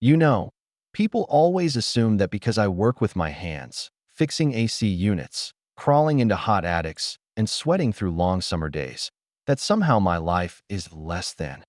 You know, people always assume that because I work with my hands, fixing AC units, crawling into hot attics, and sweating through long summer days, that somehow my life is less than.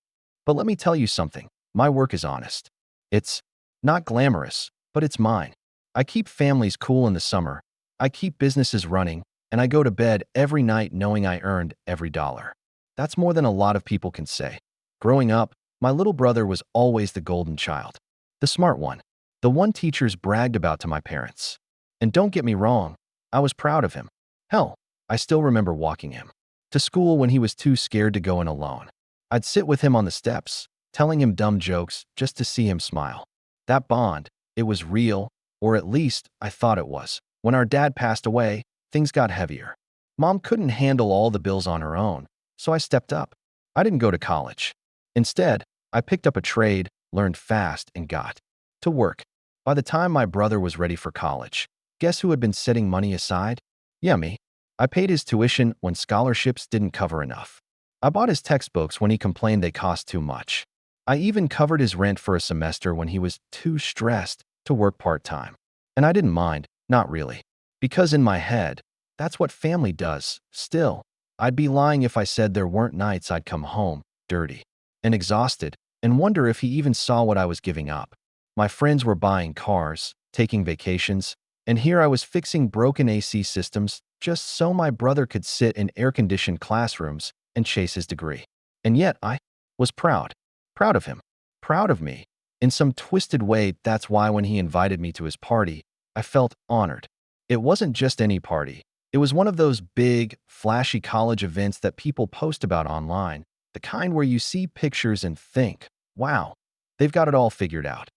But let me tell you something, my work is honest. It's not glamorous, but it's mine. I keep families cool in the summer, I keep businesses running, and I go to bed every night knowing I earned every dollar. That's more than a lot of people can say. Growing up, my little brother was always the golden child, the smart one, the one teachers bragged about to my parents. And don't get me wrong, I was proud of him. Hell, I still remember walking him to school when he was too scared to go in alone. I'd sit with him on the steps, telling him dumb jokes just to see him smile. That bond, it was real, or at least I thought it was. When our dad passed away, things got heavier. Mom couldn't handle all the bills on her own, so I stepped up. I didn't go to college. Instead, I picked up a trade, learned fast, and got to work. By the time my brother was ready for college, guess who had been setting money aside? Yeah, me. I paid his tuition when scholarships didn't cover enough. I bought his textbooks when he complained they cost too much. I even covered his rent for a semester when he was too stressed to work part-time. And I didn't mind, not really. Because in my head, that's what family does. Still, I'd be lying if I said there weren't nights I'd come home, dirty and exhausted, and wonder if he even saw what I was giving up. My friends were buying cars, taking vacations, and here I was fixing broken AC systems just so my brother could sit in air-conditioned classrooms and chase his degree. And yet I was proud. Proud of him. Proud of me. In some twisted way, that's why when he invited me to his party, I felt honored. It wasn't just any party. It was one of those big, flashy college events that people post about online, the kind where you see pictures and think, wow, they've got it all figured out.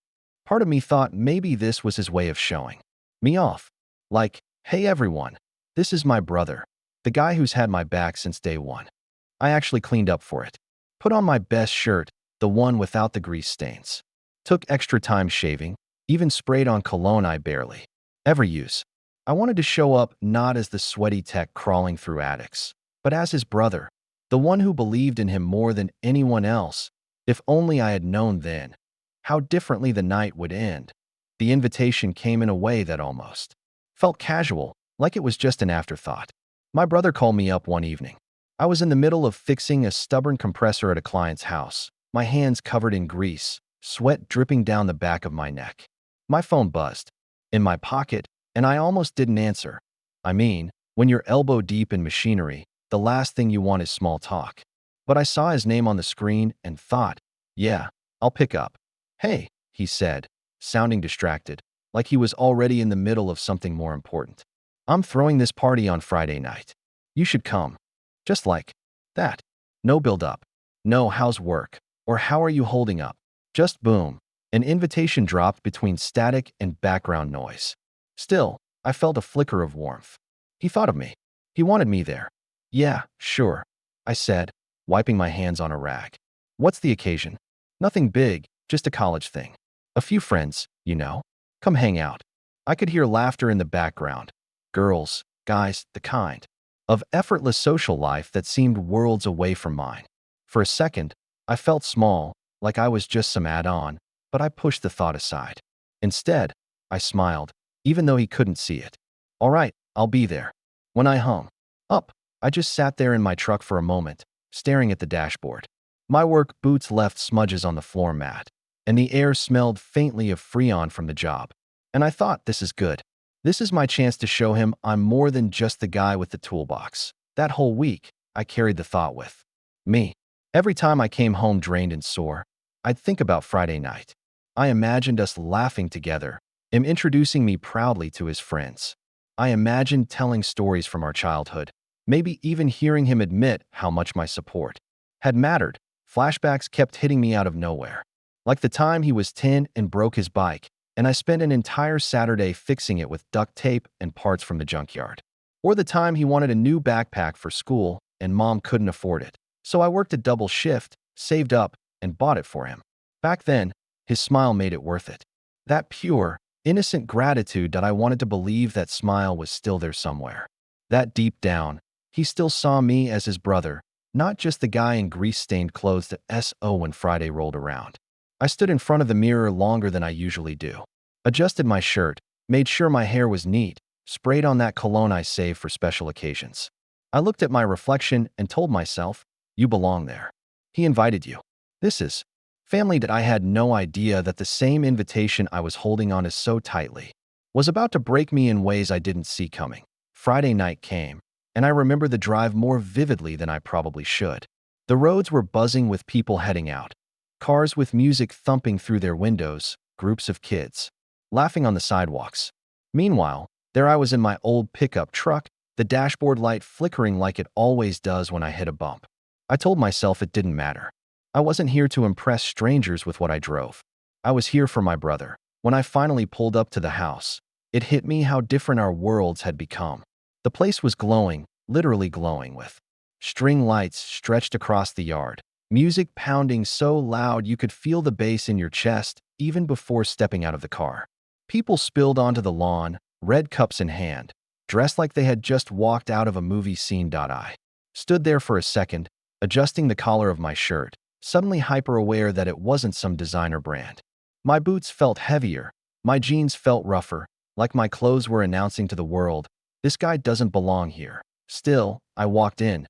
Part of me thought maybe this was his way of showing me off. Like, hey everyone, this is my brother, the guy who's had my back since day one. I actually cleaned up for it. Put on my best shirt, the one without the grease stains. Took extra time shaving, even sprayed on cologne I barely ever use. I wanted to show up not as the sweaty tech crawling through attics, but as his brother, the one who believed in him more than anyone else. If only I had known then how differently the night would end. The invitation came in a way that almost felt casual, like it was just an afterthought. My brother called me up one evening. I was in the middle of fixing a stubborn compressor at a client's house, my hands covered in grease, sweat dripping down the back of my neck. My phone buzzed in my pocket, and I almost didn't answer. I mean, when you're elbow deep in machinery, the last thing you want is small talk. But I saw his name on the screen and thought, yeah, I'll pick up. Hey, he said, sounding distracted, like he was already in the middle of something more important. I'm throwing this party on Friday night. You should come. Just like that. No build-up. No how's work, or how are you holding up. Just boom. An invitation dropped between static and background noise. Still, I felt a flicker of warmth. He thought of me. He wanted me there. Yeah, sure, I said, wiping my hands on a rag. What's the occasion? Nothing big, just a college thing. A few friends, you know. Come hang out. I could hear laughter in the background. Girls, guys, the kind of effortless social life that seemed worlds away from mine. For a second, I felt small, like I was just some add-on, but I pushed the thought aside. Instead, I smiled, even though he couldn't see it. All right, I'll be there. When I hung up, I just sat there in my truck for a moment, staring at the dashboard. My work boots left smudges on the floor mat, and the air smelled faintly of Freon from the job. And I thought, this is good. This is my chance to show him I'm more than just the guy with the toolbox. That whole week, I carried the thought with me. Every time I came home drained and sore, I'd think about Friday night. I imagined us laughing together, him introducing me proudly to his friends. I imagined telling stories from our childhood, maybe even hearing him admit how much my support had mattered. Flashbacks kept hitting me out of nowhere. Like the time he was 10 and broke his bike, and I spent an entire Saturday fixing it with duct tape and parts from the junkyard. Or the time he wanted a new backpack for school and mom couldn't afford it. So I worked a double shift, saved up, and bought it for him. Back then, his smile made it worth it. That pure, innocent gratitude that I wanted to believe that smile was still there somewhere. That deep down, he still saw me as his brother, not just the guy in grease-stained clothes that SO when Friday rolled around. I stood in front of the mirror longer than I usually do, adjusted my shirt, made sure my hair was neat, sprayed on that cologne I save for special occasions. I looked at my reflection and told myself, you belong there. He invited you. This is family. That I had no idea that the same invitation I was holding on to so tightly was about to break me in ways I didn't see coming. Friday night came, and I remember the drive more vividly than I probably should. The roads were buzzing with people heading out, cars with music thumping through their windows, groups of kids laughing on the sidewalks. Meanwhile, there I was in my old pickup truck, the dashboard light flickering like it always does when I hit a bump. I told myself it didn't matter. I wasn't here to impress strangers with what I drove. I was here for my brother. When I finally pulled up to the house, it hit me how different our worlds had become. The place was glowing, literally glowing, with string lights stretched across the yard, music pounding so loud you could feel the bass in your chest even before stepping out of the car. People spilled onto the lawn, red cups in hand, dressed like they had just walked out of a movie scene. I stood there for a second, adjusting the collar of my shirt, suddenly hyper-aware that it wasn't some designer brand. My boots felt heavier, my jeans felt rougher, like my clothes were announcing to the world, this guy doesn't belong here. Still, I walked in.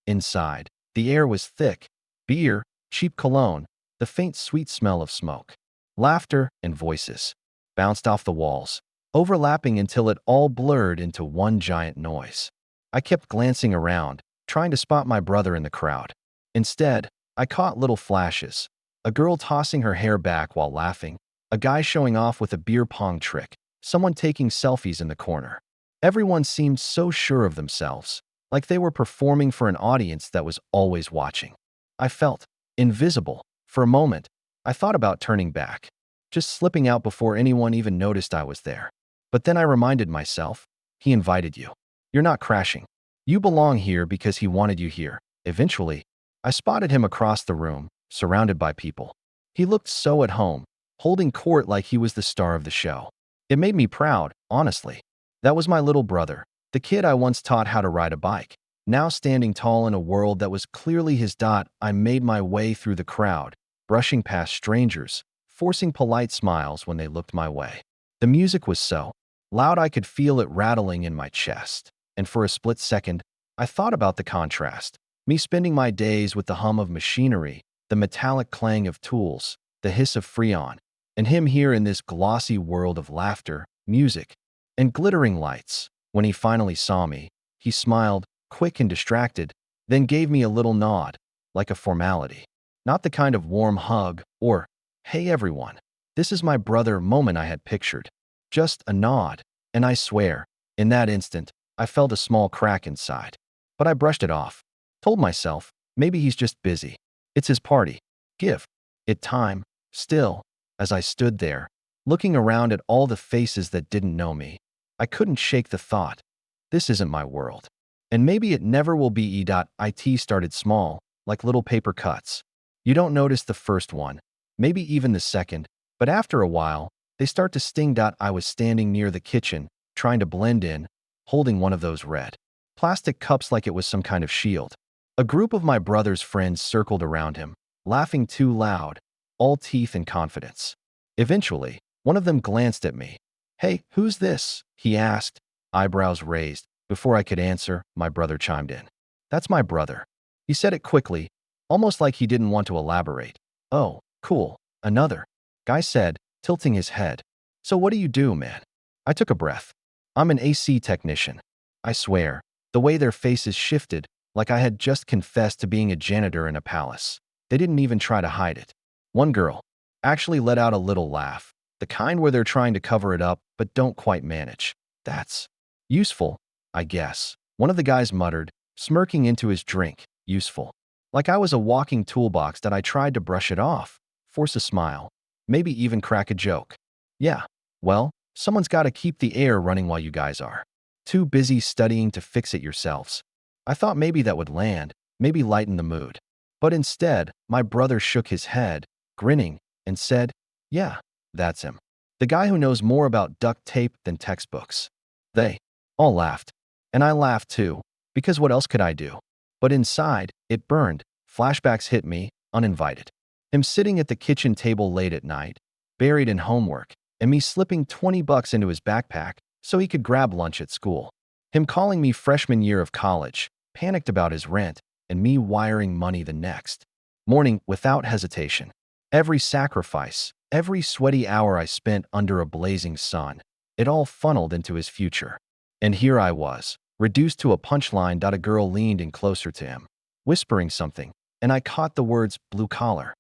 Inside, the air was thick. Beer, cheap cologne, the faint sweet smell of smoke. Laughter and voices bounced off the walls, overlapping until it all blurred into one giant noise. I kept glancing around, trying to spot my brother in the crowd. Instead, I caught little flashes. A girl tossing her hair back while laughing, a guy showing off with a beer pong trick, someone taking selfies in the corner. Everyone seemed so sure of themselves, like they were performing for an audience that was always watching. I felt invisible. For a moment, I thought about turning back, just slipping out before anyone even noticed I was there. But then I reminded myself, he invited you. You're not crashing. You belong here because he wanted you here. Eventually, I spotted him across the room, surrounded by people. He looked so at home, holding court like he was the star of the show. It made me proud, honestly. That was my little brother, the kid I once taught how to ride a bike, now standing tall in a world that was clearly his. I made my way through the crowd, brushing past strangers, forcing polite smiles when they looked my way. The music was so loud I could feel it rattling in my chest, and for a split second, I thought about the contrast. Me spending my days with the hum of machinery, the metallic clang of tools, the hiss of freon, and him here in this glossy world of laughter, music, and glittering lights. When he finally saw me, he smiled, quick and distracted, then gave me a little nod, like a formality. Not the kind of warm hug or, hey everyone, this is my brother moment I had pictured. Just a nod, and I swear, in that instant, I felt a small crack inside. But I brushed it off. Told myself, maybe he's just busy. It's his party. Give it time. Still, as I stood there, looking around at all the faces that didn't know me, I couldn't shake the thought, this isn't my world. And maybe it never will be. It started small, like little paper cuts. You don't notice the first one, maybe even the second, but after a while, they start to sting. I was standing near the kitchen, trying to blend in, holding one of those red plastic cups like it was some kind of shield. A group of my brother's friends circled around him, laughing too loud, all teeth and confidence. Eventually, one of them glanced at me. Hey, who's this? He asked, eyebrows raised. Before I could answer, my brother chimed in. That's my brother. He said it quickly, almost like he didn't want to elaborate. Oh, cool. Another guy said, tilting his head. So what do you do, man? I took a breath. I'm an AC technician. I swear, the way their faces shifted, like I had just confessed to being a janitor in a palace. They didn't even try to hide it. One girl actually let out a little laugh, the kind where they're trying to cover it up but don't quite manage. That's useful, I guess. One of the guys muttered, smirking into his drink. Useful. Like I was a walking toolbox that I tried to brush it off, force a smile, maybe even crack a joke. Yeah, well, someone's got to keep the air running while you guys are too busy studying to fix it yourselves. I thought maybe that would land, maybe lighten the mood. But instead, my brother shook his head, grinning, and said, yeah, that's him. The guy who knows more about duct tape than textbooks. They all laughed. And I laughed too, because what else could I do? But inside, it burned. Flashbacks hit me, uninvited. Him sitting at the kitchen table late at night, buried in homework, and me slipping 20 bucks into his backpack so he could grab lunch at school. Him calling me freshman year of college, panicked about his rent, and me wiring money the next morning without hesitation. Every sacrifice, every sweaty hour I spent under a blazing sun, it all funneled into his future. And here I was, reduced to a punchline. A girl leaned in closer to him, whispering something, and I caught the words blue collar.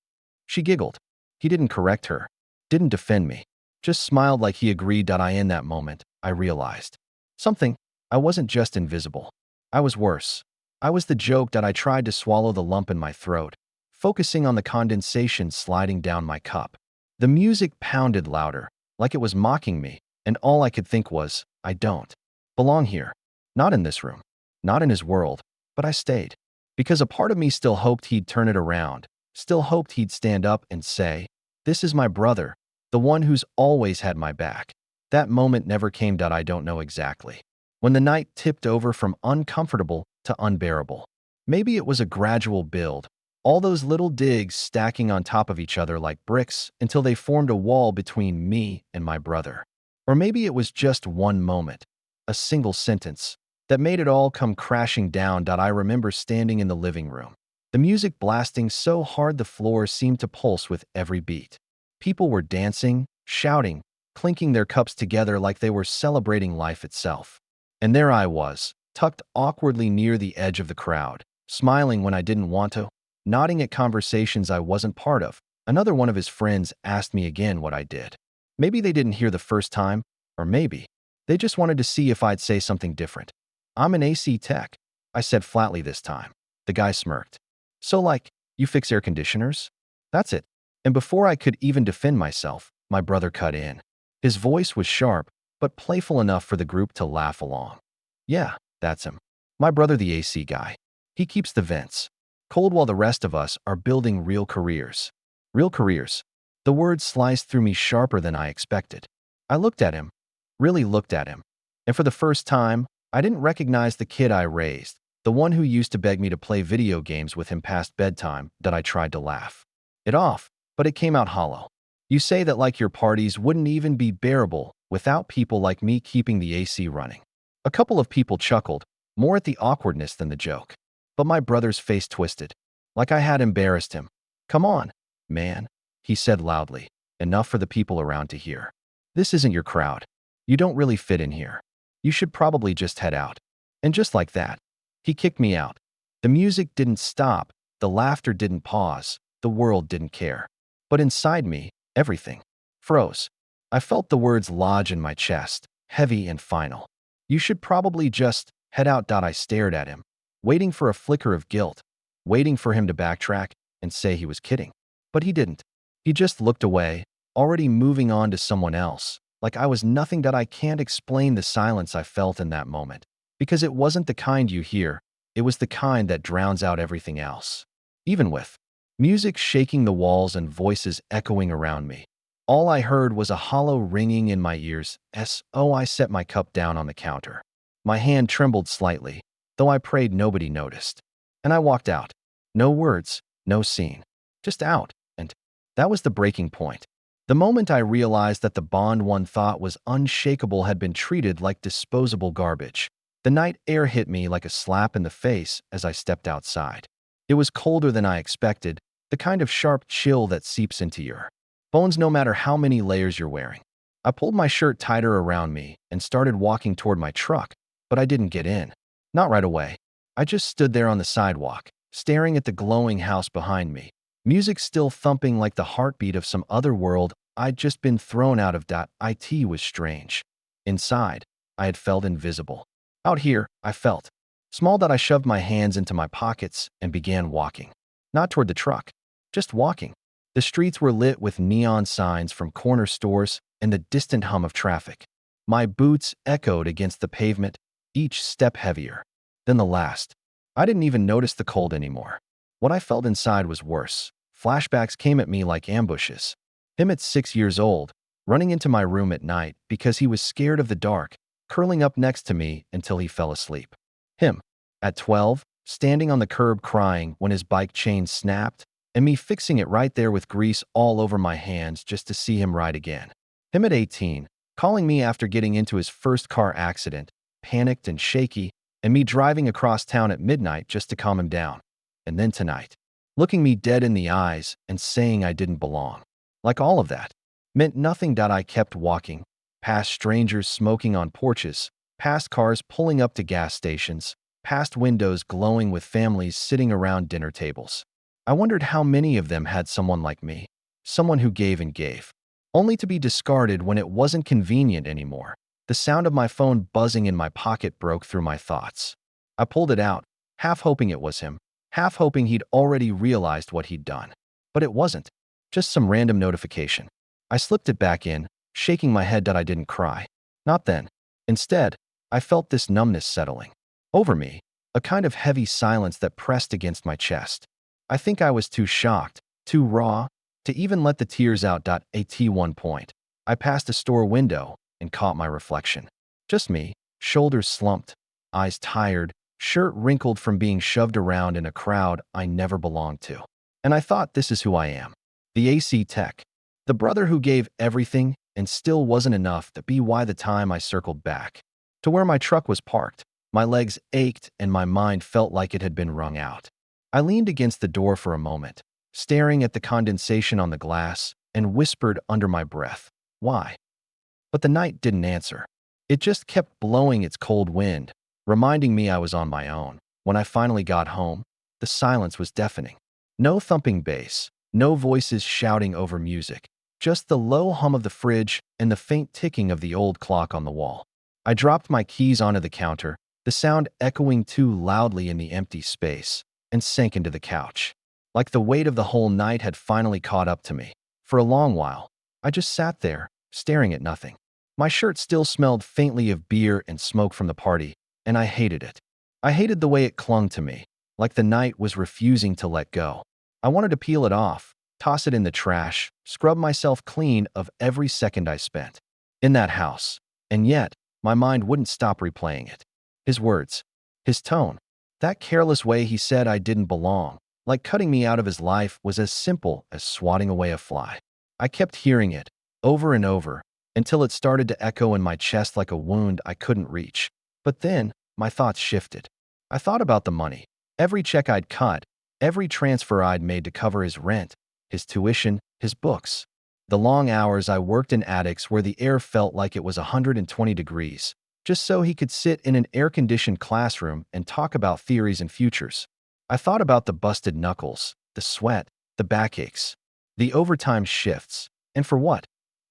She giggled. He didn't correct her, didn't defend me, just smiled like he agreed. In that moment, I realized something. I wasn't just invisible. I was worse. I was the joke. I tried to swallow the lump in my throat, focusing on the condensation sliding down my cup. The music pounded louder, like it was mocking me, and all I could think was, I don't belong here. Not in this room. Not in his world. But I stayed. Because a part of me still hoped he'd turn it around, still hoped he'd stand up and say, this is my brother, the one who's always had my back. That moment never came. I don't know exactly when the night tipped over from uncomfortable to unbearable. Maybe it was a gradual build, all those little digs stacking on top of each other like bricks until they formed a wall between me and my brother. Or maybe it was just one moment, a single sentence, that made it all come crashing down. I remember standing in the living room, the music blasting so hard the floor seemed to pulse with every beat. People were dancing, shouting, clinking their cups together like they were celebrating life itself. And there I was, tucked awkwardly near the edge of the crowd, smiling when I didn't want to, nodding at conversations I wasn't part of. Another one of his friends asked me again what I did. Maybe they didn't hear the first time, or maybe they just wanted to see if I'd say something different. I'm an AC tech, I said flatly this time. The guy smirked. So like, you fix air conditioners? That's it. And before I could even defend myself, my brother cut in. His voice was sharp, but playful enough for the group to laugh along. Yeah, that's him. My brother, the AC guy. He keeps the vents cold while the rest of us are building real careers. Real careers. The word sliced through me sharper than I expected. I looked at him, really looked at him, and for the first time, I didn't recognize the kid I raised, the one who used to beg me to play video games with him past bedtime. I tried to laugh it off, but it came out hollow. You say that like your parties wouldn't even be bearable without people like me keeping the AC running. A couple of people chuckled, more at the awkwardness than the joke. But my brother's face twisted, like I had embarrassed him. Come on, man, he said loudly, enough for the people around to hear. This isn't your crowd. You don't really fit in here. You should probably just head out. And just like that, he kicked me out. The music didn't stop, the laughter didn't pause, the world didn't care. But inside me, everything froze. I felt the words lodge in my chest, heavy and final. You should probably just head out. I stared at him, waiting for a flicker of guilt, waiting for him to backtrack and say he was kidding. But he didn't. He just looked away, already moving on to someone else, like I was nothing. I can't explain the silence I felt in that moment, because it wasn't the kind you hear, it was the kind that drowns out everything else. Even with music shaking the walls and voices echoing around me, all I heard was a hollow ringing in my ears. I set my cup down on the counter. My hand trembled slightly, though I prayed nobody noticed. And I walked out. No words, no scene. Just out. And that was the breaking point. The moment I realized that the bond one thought was unshakable had been treated like disposable garbage. The night air hit me like a slap in the face as I stepped outside. It was colder than I expected, the kind of sharp chill that seeps into your bones no matter how many layers you're wearing. I pulled my shirt tighter around me and started walking toward my truck, but I didn't get in. Not right away. I just stood there on the sidewalk, staring at the glowing house behind me, music still thumping like the heartbeat of some other world I'd just been thrown out of. It was strange. Inside, I had felt invisible. Out here, I felt small. I shoved my hands into my pockets and began walking. Not toward the truck, just walking. The streets were lit with neon signs from corner stores and the distant hum of traffic. My boots echoed against the pavement, each step heavier than the last. I didn't even notice the cold anymore. What I felt inside was worse. Flashbacks came at me like ambushes. Him at 6 years old, running into my room at night because he was scared of the dark, curling up next to me until he fell asleep. Him, at 12, standing on the curb crying when his bike chain snapped, and me fixing it right there with grease all over my hands just to see him ride again. Him at 18, calling me after getting into his first car accident, panicked and shaky, and me driving across town at midnight just to calm him down. And then tonight, looking me dead in the eyes and saying I didn't belong. Like all of that meant nothing. I kept walking, past strangers smoking on porches, past cars pulling up to gas stations, past windows glowing with families sitting around dinner tables. I wondered how many of them had someone like me, someone who gave and gave, only to be discarded when it wasn't convenient anymore. The sound of my phone buzzing in my pocket broke through my thoughts. I pulled it out, half hoping it was him, half hoping he'd already realized what he'd done. But it wasn't, just some random notification. I slipped it back in, shaking my head that I didn't cry. Not then. Instead, I felt this numbness settling over me, a kind of heavy silence that pressed against my chest. I think I was too shocked, too raw, to even let the tears out. At one point, I passed a store window and caught my reflection. Just me, shoulders slumped, eyes tired, shirt wrinkled from being shoved around in a crowd I never belonged to. And I thought, this is who I am. The AC tech. The brother who gave everything and still wasn't enough. By the time I circled back to where my truck was parked, my legs ached and my mind felt like it had been wrung out. I leaned against the door for a moment, staring at the condensation on the glass, and whispered under my breath, "Why?" But the night didn't answer. It just kept blowing its cold wind, reminding me I was on my own. When I finally got home, the silence was deafening. No thumping bass, no voices shouting over music, just the low hum of the fridge and the faint ticking of the old clock on the wall. I dropped my keys onto the counter, the sound echoing too loudly in the empty space, and sank into the couch. Like the weight of the whole night had finally caught up to me. For a long while, I just sat there, staring at nothing. My shirt still smelled faintly of beer and smoke from the party, and I hated it. I hated the way it clung to me, like the night was refusing to let go. I wanted to peel it off, toss it in the trash, scrub myself clean of every second I spent in that house. And yet, my mind wouldn't stop replaying it. His words, his tone, that careless way he said I didn't belong, like cutting me out of his life, was as simple as swatting away a fly. I kept hearing it, over and over, until it started to echo in my chest like a wound I couldn't reach. But then, my thoughts shifted. I thought about the money, every check I'd cut, every transfer I'd made to cover his rent, his tuition, his books. The long hours I worked in attics where the air felt like it was 120 degrees, just so he could sit in an air-conditioned classroom and talk about theories and futures. I thought about the busted knuckles, the sweat, the backaches, the overtime shifts. And for what?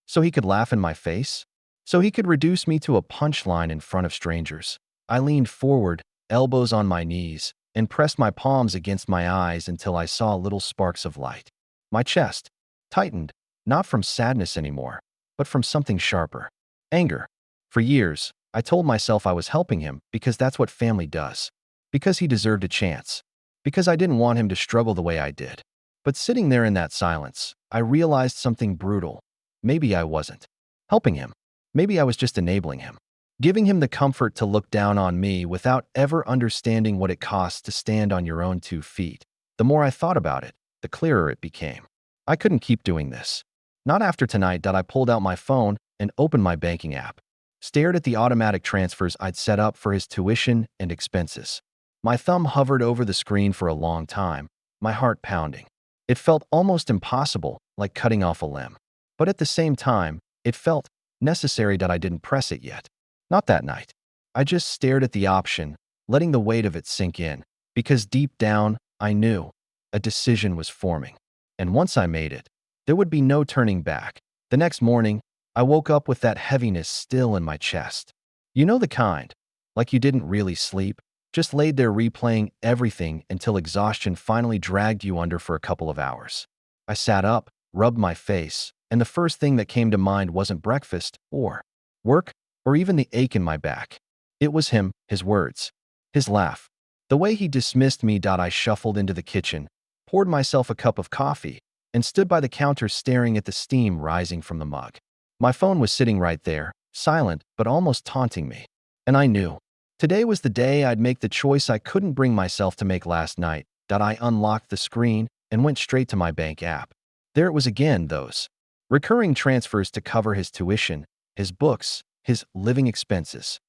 So he could laugh in my face? So he could reduce me to a punchline in front of strangers? I leaned forward, elbows on my knees, and pressed my palms against my eyes until I saw little sparks of light. My chest tightened, not from sadness anymore, but from something sharper. Anger. For years, I told myself I was helping him because that's what family does. Because he deserved a chance. Because I didn't want him to struggle the way I did. But sitting there in that silence, I realized something brutal. Maybe I wasn't helping him. Maybe I was just enabling him. Giving him the comfort to look down on me without ever understanding what it costs to stand on your own 2 feet. The more I thought about it, the clearer it became. I couldn't keep doing this. Not after tonight. I pulled out my phone and opened my banking app. Stared at the automatic transfers I'd set up for his tuition and expenses. My thumb hovered over the screen for a long time, my heart pounding. It felt almost impossible, like cutting off a limb. But at the same time, it felt necessary that I didn't press it yet. Not that night. I just stared at the option, letting the weight of it sink in, because deep down, I knew a decision was forming. And once I made it, there would be no turning back. The next morning, I woke up with that heaviness still in my chest. You know the kind, like you didn't really sleep, just laid there replaying everything until exhaustion finally dragged you under for a couple of hours. I sat up, rubbed my face, and the first thing that came to mind wasn't breakfast, or work, or even the ache in my back. It was him, his words, his laugh, the way he dismissed me. I shuffled into the kitchen, poured myself a cup of coffee, and stood by the counter staring at the steam rising from the mug. My phone was sitting right there, silent but almost taunting me. And I knew. Today was the day I'd make the choice I couldn't bring myself to make last night. I unlocked the screen and went straight to my bank app. There it was again, those recurring transfers to cover his tuition, his books, his living expenses.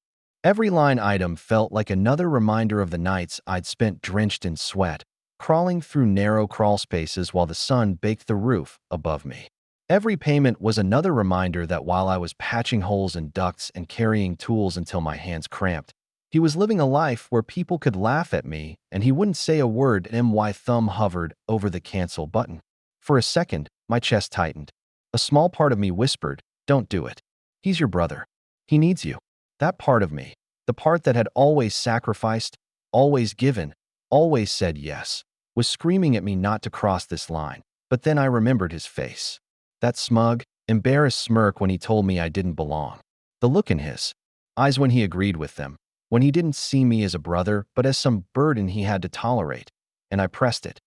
Every line item felt like another reminder of the nights I'd spent drenched in sweat, crawling through narrow crawl spaces while the sun baked the roof above me. Every payment was another reminder that while I was patching holes in ducts and carrying tools until my hands cramped, he was living a life where people could laugh at me and he wouldn't say a word, and my thumb hovered over the cancel button. For a second, my chest tightened. A small part of me whispered, "Don't do it. He's your brother. He needs you." That part of me, the part that had always sacrificed, always given, always said yes, was screaming at me not to cross this line. But then I remembered his face. That smug, embarrassed smirk when he told me I didn't belong. The look in his eyes when he agreed with them, when he didn't see me as a brother but as some burden he had to tolerate. And I pressed it.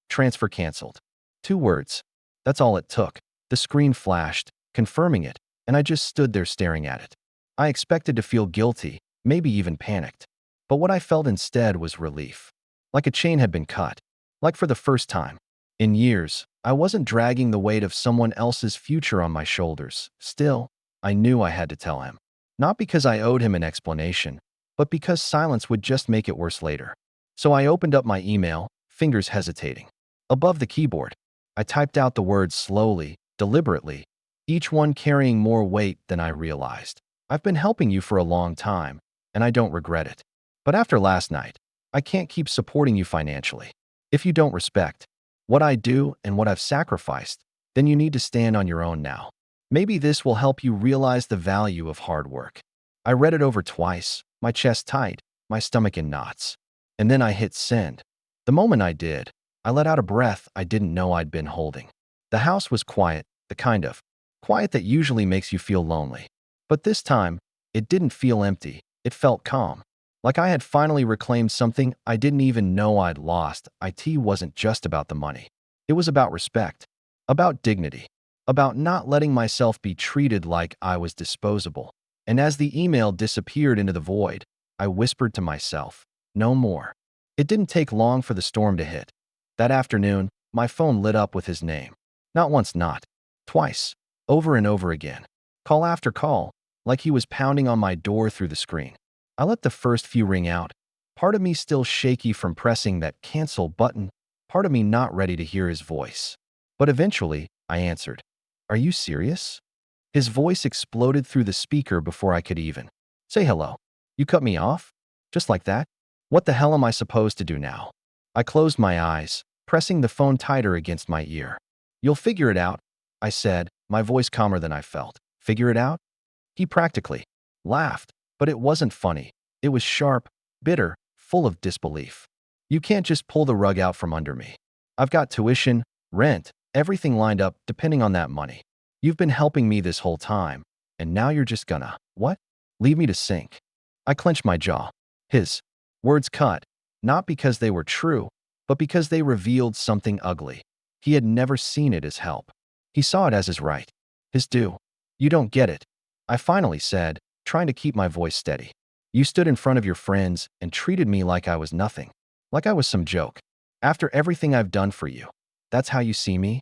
Transfer canceled. 2 words. That's all it took. The screen flashed, confirming it, and I just stood there staring at it. I expected to feel guilty, maybe even panicked. But what I felt instead was relief. Like a chain had been cut. Like for the first time in years, I wasn't dragging the weight of someone else's future on my shoulders. Still, I knew I had to tell him. Not because I owed him an explanation, but because silence would just make it worse later. So I opened up my email, fingers hesitating. Above the keyboard, I typed out the words slowly, deliberately, each one carrying more weight than I realized. I've been helping you for a long time, and I don't regret it. But after last night, I can't keep supporting you financially. If you don't respect what I do and what I've sacrificed, then you need to stand on your own now. Maybe this will help you realize the value of hard work. I read it over twice, my chest tight, my stomach in knots. And then I hit send. The moment I did, I let out a breath I didn't know I'd been holding. The house was quiet, the kind of quiet that usually makes you feel lonely. But this time, it didn't feel empty. It felt calm. Like I had finally reclaimed something I didn't even know I'd lost. IT wasn't just about the money. It was about respect, about dignity, about not letting myself be treated like I was disposable. And as the email disappeared into the void, I whispered to myself, no more. It didn't take long for the storm to hit. That afternoon, my phone lit up with his name. Not once, not twice, over and over again. Call after call, like he was pounding on my door through the screen. I let the first few ring out, part of me still shaky from pressing that cancel button, part of me not ready to hear his voice. But eventually, I answered. Are you serious? His voice exploded through the speaker before I could even say hello. You cut me off? Just like that? What the hell am I supposed to do now? I closed my eyes, pressing the phone tighter against my ear. You'll figure it out, I said, my voice calmer than I felt. Figure it out? He practically laughed, but it wasn't funny. It was sharp, bitter, full of disbelief. You can't just pull the rug out from under me. I've got tuition, rent, everything lined up depending on that money. You've been helping me this whole time, and now you're just gonna, what? Leave me to sink. I clenched my jaw. His words cut, not because they were true, but because they revealed something ugly. He had never seen it as help. He saw it as his right, his due. You don't get it, I finally said, trying to keep my voice steady. You stood in front of your friends and treated me like I was nothing, like I was some joke. After everything I've done for you, that's how you see me?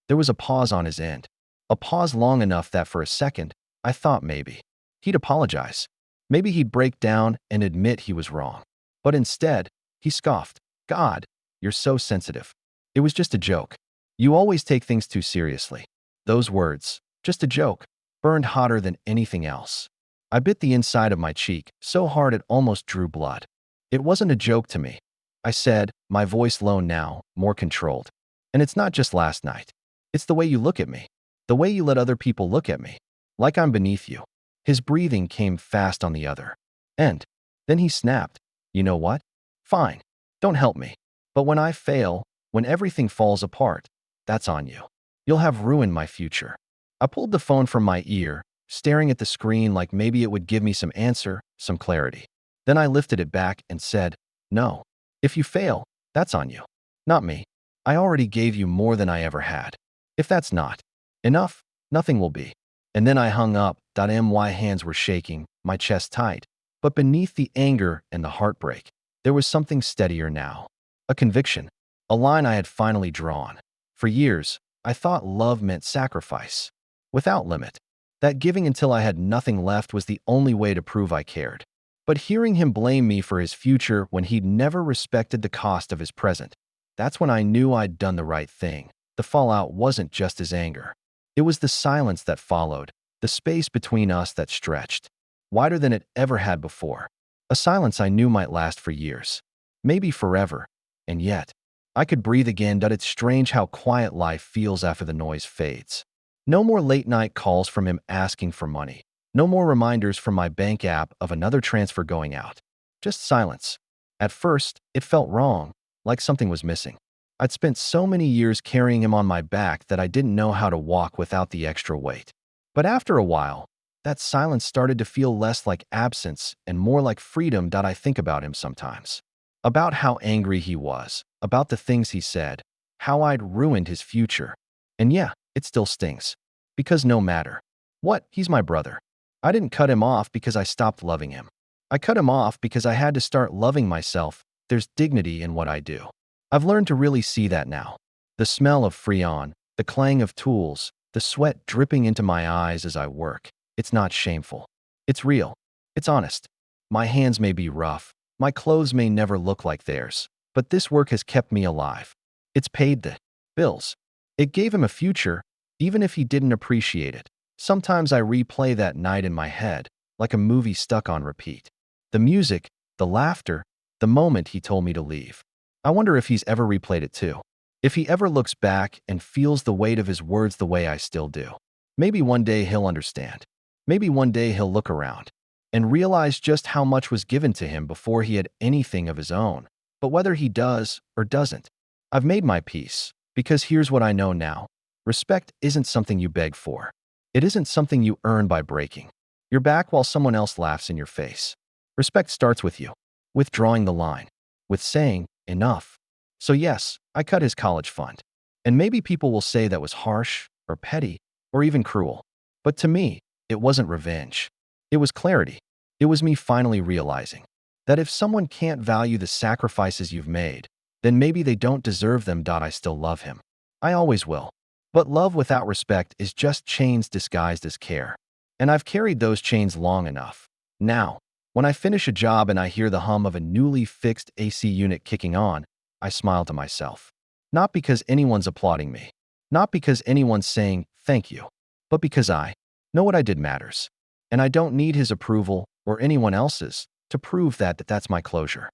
There was a pause on his end, a pause long enough that for a second, I thought maybe he'd apologize. Maybe he'd break down and admit he was wrong. But instead, he scoffed. God, you're so sensitive. It was just a joke. You always take things too seriously. Those words, just a joke, burned hotter than anything else. I bit the inside of my cheek, so hard it almost drew blood. It wasn't a joke to me, I said, my voice low now, more controlled. And it's not just last night. It's the way you look at me. The way you let other people look at me. Like I'm beneath you. His breathing came fast on the other end. Then he snapped. You know what? Fine. Don't help me. But when I fail, when everything falls apart, that's on you. You'll have ruined my future. I pulled the phone from my ear, staring at the screen like maybe it would give me some answer, some clarity. Then I lifted it back and said, no. If you fail, that's on you. Not me. I already gave you more than I ever had. If that's not enough, nothing will be. And then I hung up. My hands were shaking, my chest tight. But beneath the anger and the heartbreak, there was something steadier now. A conviction. a line I had finally drawn. For years, I thought love meant sacrifice, without limit, that giving until I had nothing left was the only way to prove I cared. But hearing him blame me for his future when he'd never respected the cost of his present, that's when I knew I'd done the right thing. The fallout wasn't just his anger. It was the silence that followed, the space between us that stretched, wider than it ever had before. A silence I knew might last for years, maybe forever, and yet, I could breathe again. It's strange how quiet life feels after the noise fades. No more late-night calls from him asking for money. No more reminders from my bank app of another transfer going out. Just silence. At first, it felt wrong, like something was missing. I'd spent so many years carrying him on my back that I didn't know how to walk without the extra weight. But after a while, that silence started to feel less like absence and more like freedom. I think about him sometimes. About how angry he was, about the things he said, how I'd ruined his future. And yeah, it still stings. Because no matter what, he's my brother. I didn't cut him off because I stopped loving him. I cut him off because I had to start loving myself. There's dignity in what I do. I've learned to really see that now. The smell of Freon, the clang of tools, the sweat dripping into my eyes as I work. It's not shameful. It's real. It's honest. My hands may be rough. My clothes may never look like theirs. But this work has kept me alive. It's paid the bills. It gave him a future, even if he didn't appreciate it. Sometimes I replay that night in my head, like a movie stuck on repeat. The music, the laughter, the moment he told me to leave. I wonder if he's ever replayed it too. If he ever looks back and feels the weight of his words the way I still do. Maybe one day he'll understand. Maybe one day he'll look around and realize just how much was given to him before he had anything of his own. But whether he does or doesn't, I've made my peace, because here's what I know now. Respect isn't something you beg for. It isn't something you earn by breaking your back while someone else laughs in your face. Respect starts with you, with drawing the line, with saying, enough. So yes, I cut his college fund. And maybe people will say that was harsh, or petty, or even cruel. But to me, it wasn't revenge. It was clarity. It was me finally realizing that if someone can't value the sacrifices you've made, then maybe they don't deserve them. I still love him. I always will. But love without respect is just chains disguised as care. And I've carried those chains long enough. Now, when I finish a job and I hear the hum of a newly fixed AC unit kicking on, I smile to myself. Not because anyone's applauding me. Not because anyone's saying thank you. But because I know what I did matters. And I don't need his approval or anyone else's to prove that that's my closure.